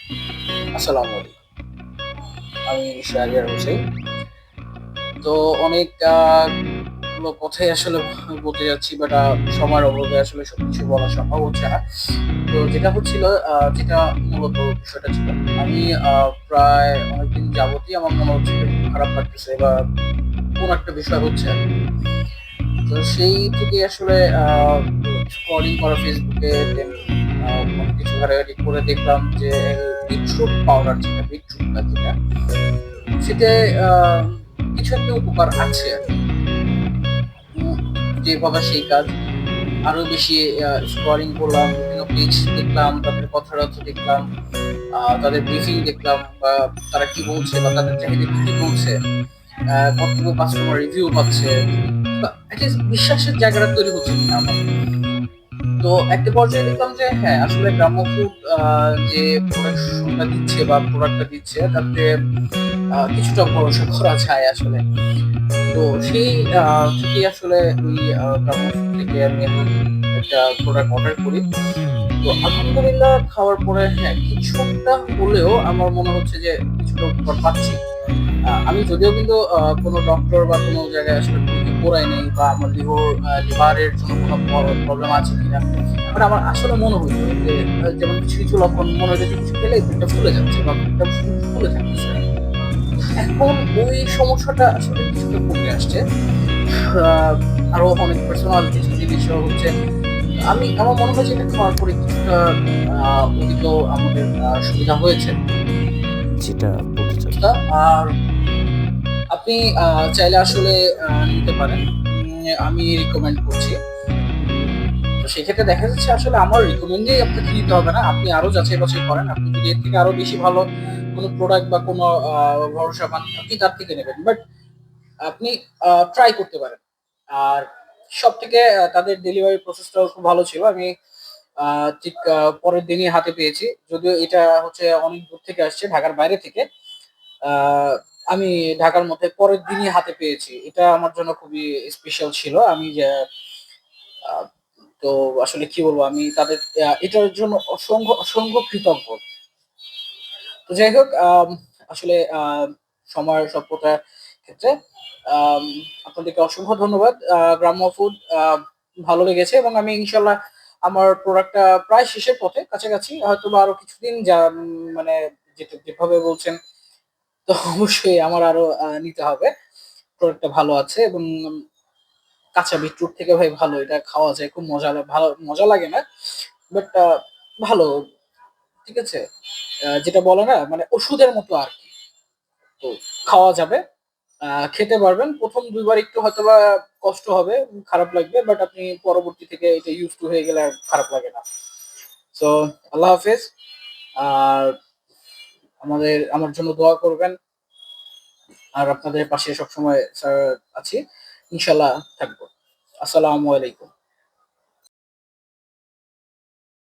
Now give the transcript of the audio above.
আসসালামু আলাইকুম। আমি শাহরিয়ার হোসেন। তো অনেক গুলো কথাই আসলে বলতে যাচ্ছি, বাট সময়ের অভাবে আসলে সবকিছু বলা সম্ভব হচ্ছে না। তো যেটা হচ্ছিল, যেটা মূলত বিষয়টা ছিল, আমি প্রায় অনেকদিন যাবতই আমার মনে হচ্ছে যে খুব খারাপ লাগতেছে বা কোন একটা বিষয় হচ্ছে। তো সেই থেকে আসলে স্ক্রলিং করা ফেসবুকে, দেন অনেক কিছু ঘাটাঘাটি করে দেখলাম যে বিটরুট পাউডার, যেটা বিটরুটটা যেটা সেটায় কিছু একটা উপকার আছে আরকি। উম যেভাবে সেই কাজ। আরো বেশি স্ক্রলিং করলাম, বিভিন্ন পেজ দেখলাম, তাদের কথা-টথা দেখলাম, তাদের ব্রিফিং দেখলাম বা তারা কি বলছে বা তাদের চাহিদা কি বলছে। কতটুকু কাস্টমার রিভিউ পাচ্ছে বা এটলিস্ট বিশ্বাসের জায়গাটা তৈরি হচ্ছে কিনা আমার। তো একটা পর্যায়ে দেখলাম যে হ্যাঁ, আসলে গ্রাম্য ফুড যে প্রোডাকশনটা দিচ্ছে বা প্রোডাক্টটা দিচ্ছে তাতে কিছুটা ভরসা করা যায় আসলে। তো সেই থেকেই আসলে ওই গ্রামোফোন থেকে আমি এখন একটা প্রোডাক্ট অর্ডার করি। তো আলহামদুলিল্লাহ খাওয়ার পরে হ্যাঁ, কিছুটা হলেও আমার মনে হচ্ছে যে কিছুটা উপকার পাচ্ছি। আমি যদিও কিন্তু কোনো ডক্টর বা কোনো জায়গায় আসলে ভর্তি করাই নাই বা আমার লিভারের জন্য কোনো প্রবলেম আছে কিনা। বাট আমার আসলে মনে হইতো যে যেমন কিছু লক্ষণ মনে হইতো যে কিছু খেলেই পেটটা ফুলে যাচ্ছে বা পেটটা ফুলে থাকতেছে। এখন ওই সমস্যাটা আসলে কিছুটা কমে আসছে। আহ, আরো অনেক পার্সোনাল কিছু জিনিসও হচ্ছে। আমার মনে হয় যে এটা খাওয়ার পরে কিছুটা অতীত আমাদের সুবিধা হয়েছে। যেটা বলতে তা, চাচ্ছেন। আর আপনি চাইলে আসলে নিতে পারেন। আমি রিকমেন্ড করছি। উম, তো সেক্ষেত্রে দেখা যাচ্ছে আসলে আমার রিকমেন্ডেই আপনাকে নিতে হবে না, আপনি আরো যাচাই বাছাই করেন। আপনি যদি এর থেকে আরো বেশি ভালো কোনো প্রোডাক্ট বা কোনো ভরসা পান, আপনি তার থেকে নেবেন। বাট আপনি ট্রাই করতে পারেন। আর সবথেকে তাদের ডেলিভারি প্রসেসটাও খুব ভালো ছিল। আমি ঠিক পরের দিনই হাতে পেয়েছি। যদিও এটা হচ্ছে অনেক দূর থেকে আসছে, ঢাকার বাইরে থেকে। আ আমি ঢাকার মধ্যে পরের দিনই হাতে পেয়েছি। এটা আমার জন্য খুবই স্পেশাল ছিল। আমি যে আ তো আসলে কি বলবো? আমি তাদের এটার জন্য অসংখ্য কৃতজ্ঞ। তো যাই হোক, আসলে সময়ের স্বল্পতার ক্ষেত্রে আম আপনাদেরকে অসংখ্য ধন্যবাদ। গ্রাম্য ফুড ভালো লেগেছে এবং আমি ইনশাআল্লাহ আমার প্রোডাক্টটা প্রায় শেষের পথে, কাছাকাছি। হয়তোবা আরো কিছুদিন মানে যেভাবে বলছেন, তো অবশ্যই আমার আরো নিতে হবে। প্রোডাক্টটা ভালো আছে এবং কাঁচা বিটরুট থেকে ভাই ভালো। এটা খাওয়া যায়। খুব ভালো মজা লাগে না। বাট ভালো। ঠিক আছে? যেটা বলে না মানে ওষুধের মতো আরকি। তো খাওয়া যাবে। আ খেতে পারবেন। ১ম ২ বার একটু হয়তোবা কষ্ট হবে, খারাপ লাগবে। বাট আপনি পরবর্তী থেকে এটা used to হয়ে গেলে আর খারাপ লাগে না। সো আল্লাহ হাফেজ। আর আমার জন্য দোয়া করবেন। আর আপনাদের পাশে সবসময় স্যার আছি। ইনশাআল্লাহ থাকবো। আসসালামু আলাইকুম।